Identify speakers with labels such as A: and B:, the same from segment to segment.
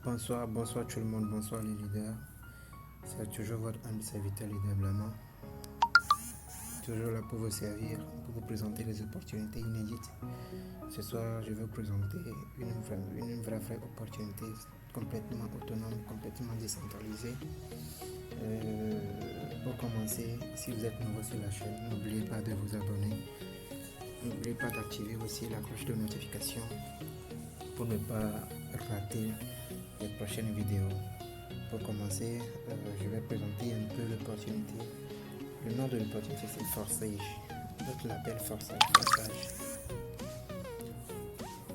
A: Bonsoir tout le monde, bonsoir les leaders. C'est toujours votre ami serviteur leader Blamant. Toujours là pour vous servir, pour vous présenter les opportunités inédites. Ce soir, je vais vous présenter une vraie opportunité complètement autonome, complètement décentralisée. Pour commencer, si vous êtes nouveau sur la chaîne, n'oubliez pas de vous abonner. N'oubliez pas d'activer aussi la cloche de notification pour ne pas rater les prochaines vidéos. Pour commencer, je vais présenter un peu l'opportunité. Le nom de l'opportunité c'est Forsage. D'autres l'appellent Forsage.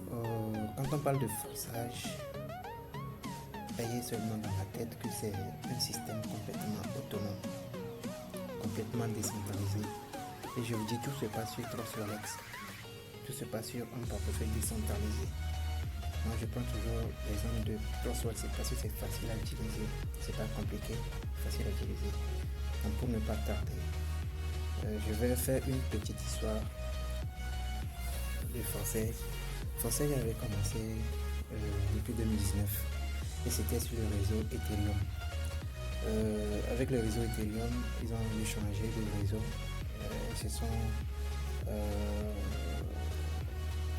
A: Quand on parle de Forsage, ayez seulement dans la tête que c'est un système complètement autonome, complètement décentralisé. Et je vous dis, tout se passe sur TrustWallet. Tout se passe sur un portefeuille décentralisé. Moi, je prends toujours l'exemple de TrustWallet parce que c'est facile à utiliser. C'est pas compliqué, facile à utiliser. Donc, pour ne pas tarder, je vais faire une petite histoire de Forsage. Forsage avait commencé depuis 2019 et c'était sur le réseau Ethereum. Avec le réseau Ethereum, ils ont échangé de réseau. Ils se sont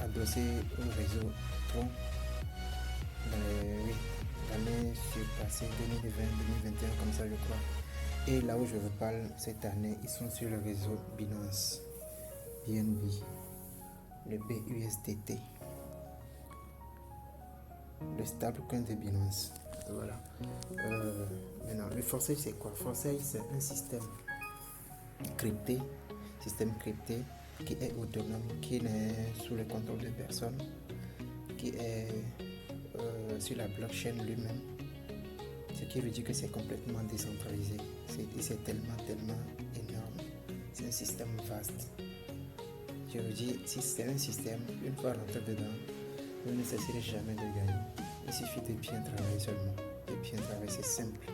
A: adossés au réseau Tron. L'année surpassée 2020-2021 comme ça je crois. Et là où je vous parle cette année, ils sont sur le réseau Binance, BNB, le BUSDT, le stablecoin de Binance. Voilà. Maintenant, le Forsage c'est quoi? Forsage c'est un système crypté qui est autonome, qui n'est sous le contrôle de personne, qui est sur la blockchain lui-même, ce qui veut dire que c'est complètement décentralisé. C'est tellement énorme. C'est un système vaste. Je vous dis, si c'est un système, une fois rentré dedans, vous ne cesserez jamais de gagner. Il suffit de bien travailler seulement. De bien travailler, c'est simple.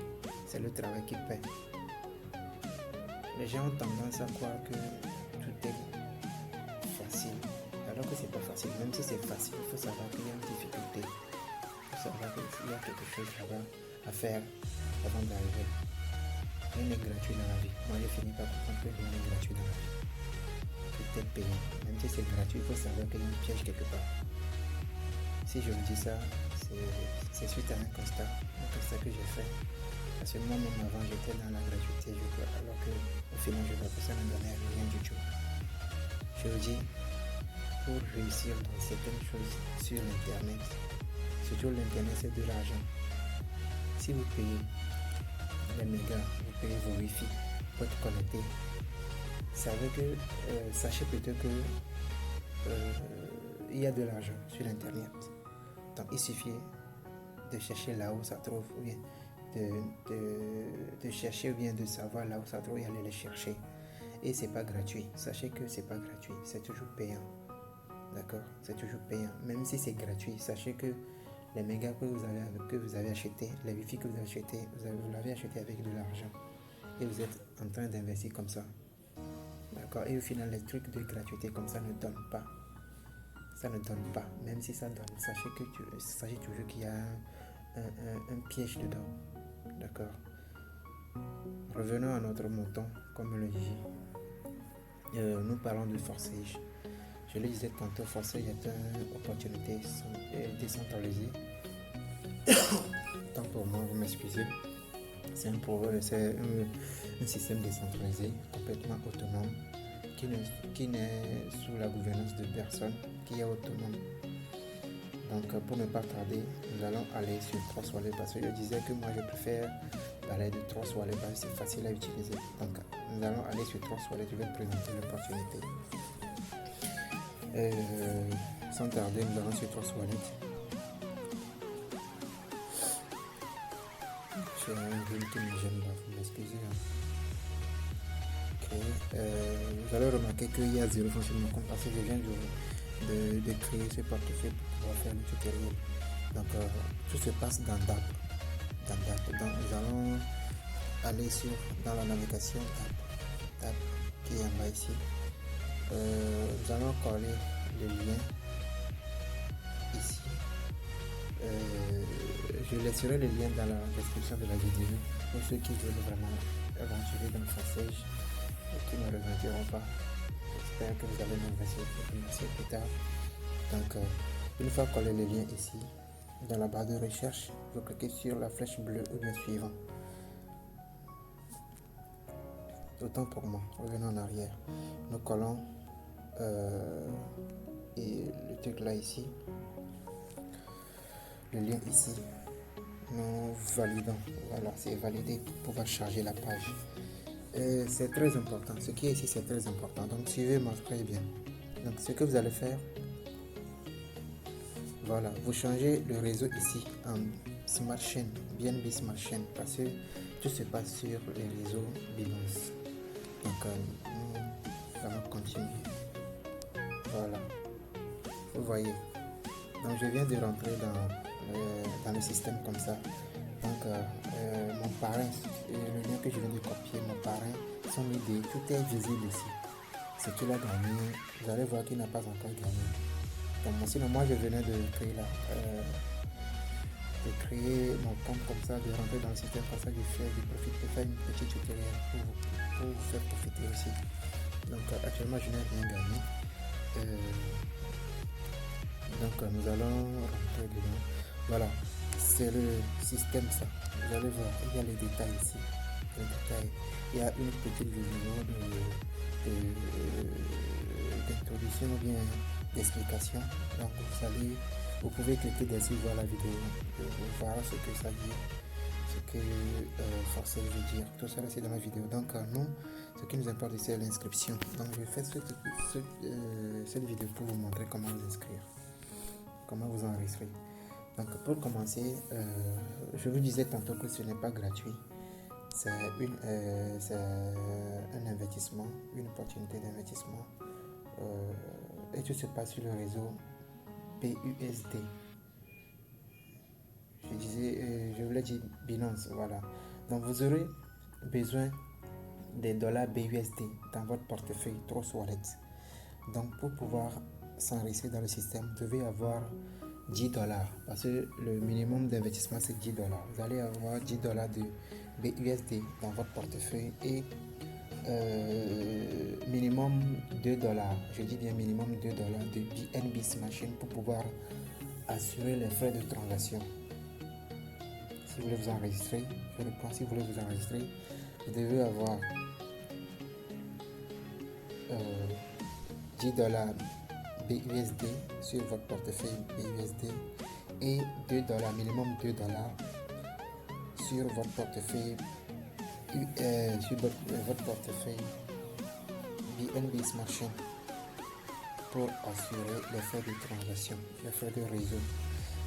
A: C'est le travail qui paie. Les gens ont tendance à croire que tout est facile, alors que c'est pas facile. Même si c'est facile, il faut savoir qu'il y a une difficulté. Il faut savoir qu'il y a quelque chose là-bas à faire avant d'arriver. Rien n'est gratuit dans la vie. Moi, je finis par comprendre que rien n'est gratuit dans la vie. Tout est payant. Même si c'est gratuit, il faut savoir qu'il y a une piège quelque part. Si je vous dis ça, c'est suite à un constat que j'ai fait. Parce que moi-même avant, j'étais dans la gratuité, alors qu'au final, je vois que ça ne donnait rien du tout. Je vous dis, pour réussir dans certaines choses sur l'internet, surtout l'internet c'est de l'argent. Si vous payez les mégas, vous payez vos wifi pour être connecté, sachez plutôt que il y a de l'argent sur l'internet. Donc il suffit de chercher là où ça trouve, ou bien de chercher ou bien de savoir là où ça trouve et aller les chercher. Et c'est pas gratuit. Sachez que c'est pas gratuit, c'est toujours payant. D'accord? C'est toujours payant. Même si c'est gratuit, sachez que les mégas que vous avez acheté, les wifi que vous avez acheté, vous l'avez acheté avec de l'argent. Et vous êtes en train d'investir comme ça. D'accord? Et au final, les trucs de gratuité comme ça ne donnent pas. Ça ne donne pas. Même si ça donne, sachez toujours qu'il y a un piège dedans. D'accord? Revenons à notre mouton, comme le dit. Nous parlons de Forsage. Je le disais tantôt, Forsage est une opportunité décentralisée. Tant pour moi, vous m'excusez. C'est un système décentralisé, complètement autonome, qui n'est sous la gouvernance de personne, qui est autonome. Donc pour ne pas tarder, nous allons aller sur TrustWallet parce que je disais que moi je préfère parler de TrustWallet parce que c'est facile à utiliser. Donc nous allons aller sur TrustWallet, je vais présenter l'opportunité. Sans tarder, nous allons sur TrustWallet. J'ai un rhume qui me gêne là, vous m'excusez. Ok. Vous allez remarquer qu'il y a zéro fonctionnement parce que je viens de créer ce portefeuille pour pouvoir faire le tutoriel. Donc tout se passe dans DApp. Donc nous allons aller dans la navigation DApp qui est en bas ici. Nous allons coller le lien ici. Je laisserai le lien dans la description de la vidéo pour ceux qui veulent vraiment aventurer dans le forçage et qui ne regretteront pas. J'espère que vous allez m'investir plus tard. Donc, une fois collé le lien ici, dans la barre de recherche, vous cliquez sur la flèche bleue ou bien suivant. Autant pour moi, revenons en arrière. Nous collons et le truc là ici, le lien ici. Nous validons, voilà, c'est validé pour pouvoir charger la page. C'est très important, ce qui est ici c'est très important, donc suivez-moi très bien. Donc ce que vous allez faire, voilà, vous changez le réseau ici en Smart Chain, BNB Smart Chain, parce que tout se passe sur les réseaux Binance. Donc nous allons continuer, voilà, vous voyez. Donc je viens de rentrer dans le système comme ça. Donc mon parrain, le lien que je viens de copier, mon parrain, son idée, tout est visible ici. Ce qu'il a gagné, vous allez voir qu'il n'a pas encore gagné. Donc sinon moi je venais de créer mon compte comme ça, de rentrer dans le système comme ça, je profite pour faire une petite tutoriel pour vous faire profiter aussi. Donc actuellement je n'ai rien gagné. Donc nous allons rentrer dedans. Voilà, c'est le système ça. Vous allez voir, il y a les détails ici. Les détails. Il y a une petite vidéo d'introduction ou bien d'explication. Donc vous pouvez cliquer dessus, voir la vidéo, voir ce que ça dit, ce que forcer veut dire. Tout ça là c'est dans la vidéo. Donc nous, ce qui nous importe c'est l'inscription. Donc je fais cette vidéo pour vous montrer comment vous inscrire, comment vous enregistrer. Donc pour commencer, je vous disais tantôt que ce n'est pas gratuit. C'est un investissement, une opportunité d'investissement. Et tout se passe sur le réseau BUSD. Je voulais dire Binance, voilà. Donc vous aurez besoin des dollars BUSD dans votre portefeuille Trust Wallet. Donc pour pouvoir s'enregistrer dans le système, vous devez avoir $10 parce que le minimum d'investissement c'est $10. Vous allez avoir $10 de BUSD dans votre portefeuille et minimum $2, je dis bien minimum $2 de BNB Smart Chain pour pouvoir assurer les frais de transaction. Si vous voulez vous enregistrer, je reprends, si vous voulez vous enregistrer, vous devez avoir $10 BUSD sur votre portefeuille BUSD et $2, minimum $2 sur votre portefeuille BNB Smart Chain pour assurer les frais de transaction, les frais de réseau.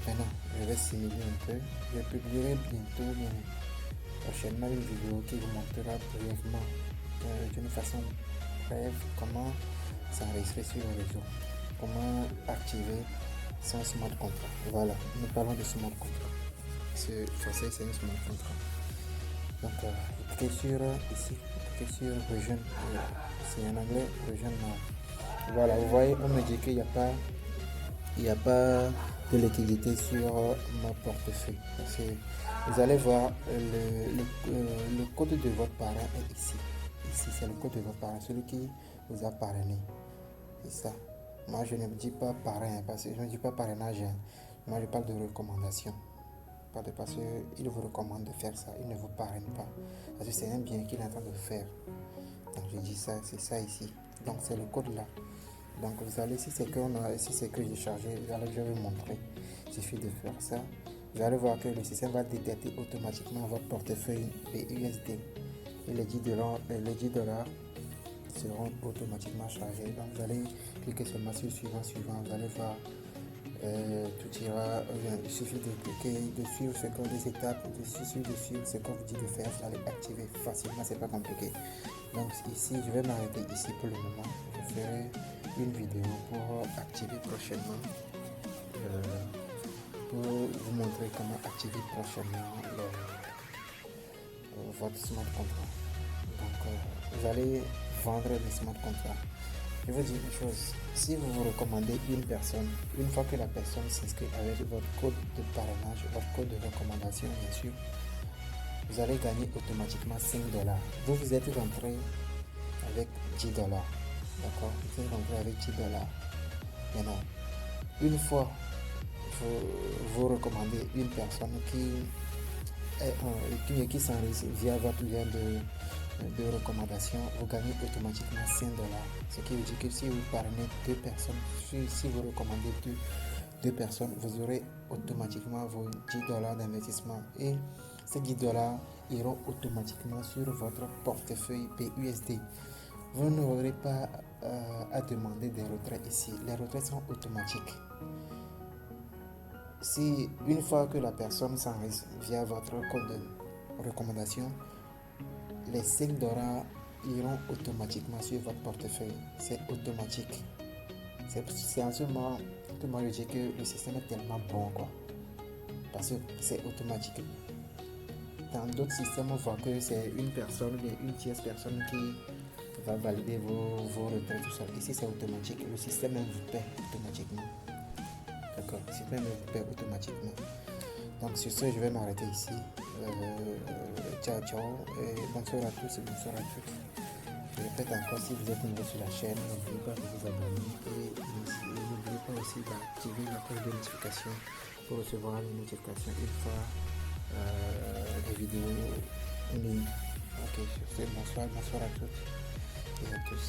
A: Maintenant, je vais simuler un peu. Je publierai bientôt, prochainement, une vidéo qui vous montrera brièvement, d'une façon brève, comment s'enregistrer sur le réseau, comment activer son smart contract. Voilà, nous parlons de smart contract. C'est un smart contract. Donc, vous cliquez sur ici, vous cliquez sur Region, c'est en anglais, Region Now. Voilà, vous voyez, on me dit qu'il n'y a pas de liquidité sur mon portefeuille. Parce que vous allez voir, le code de votre parrain est ici. Ici, c'est le code de votre parrain, celui qui vous a parrainé. C'est ça. Moi, je ne me dis pas parrain, parce que je ne dis pas parrainage. Moi, je parle de recommandation. Parce qu'il vous recommande de faire ça, il ne vous parraine pas. Parce que c'est un bien qu'il est en train de faire. Donc, je dis ça, c'est ça ici. Donc, c'est le code là. Donc, vous allez, si c'est que j'ai chargé, je vais vous montrer. Il suffit de faire ça. Vous allez voir que le système va détecter automatiquement votre portefeuille BUSD. Et les $10 seront automatiquement chargés. Donc, vous allez cliquer seulement sur suivant. Vous allez voir. Tout ira, il suffit de cliquer, de suivre ce qu'on des étapes, de suivre ce qu'on vous dit de faire, vous allez activer facilement, c'est pas compliqué. Donc ici, je vais m'arrêter ici pour le moment. Je ferai une vidéo pour activer prochainement, pour vous montrer comment activer prochainement votre smart contract. Donc vous allez vendre le smart contract. Je vous dis une chose, si vous vous recommandez une personne, une fois que la personne s'inscrit avec votre code de parrainage, votre code de recommandation bien sûr, vous allez gagner automatiquement 5 dollars. Vous êtes rentré avec 10 dollars. D'accord? Vous êtes rentré avec 10 dollars. Maintenant, une fois vous recommandez une personne qui s'enregistre via votre lien de recommandation, vous gagnez automatiquement 5 dollars. Ce qui veut dire que si vous parrainez deux personnes, si vous recommandez deux personnes, vous aurez automatiquement vos 10 dollars d'investissement. Et ces 10 dollars iront automatiquement sur votre portefeuille PUSD. Vous n'aurez pas à demander des retraits ici. Les retraits sont automatiques. Si une fois que la personne s'enregistre via votre code de recommandation, les 5 dollars iront automatiquement sur votre portefeuille. C'est automatique. C'est en ce moment que moi je dis que le système est tellement bon, quoi. Parce que c'est automatique. Dans d'autres systèmes, on voit que c'est une personne, une tierce personne qui va valider vos retraits, tout ça. Ici, c'est automatique. Le système vous paie automatiquement. D'accord, le système vous paie automatiquement. Donc, sur ce, je vais m'arrêter ici. Ciao, ciao. Et bonsoir à tous et bonsoir à toutes. Je répète encore, si vous êtes nouveau sur la chaîne, n'oubliez pas de vous abonner et n'oubliez pas aussi d'activer la cloche de notification pour recevoir les notifications une fois les vidéos mises. Ok, sur ce, bonsoir à toutes et à tous.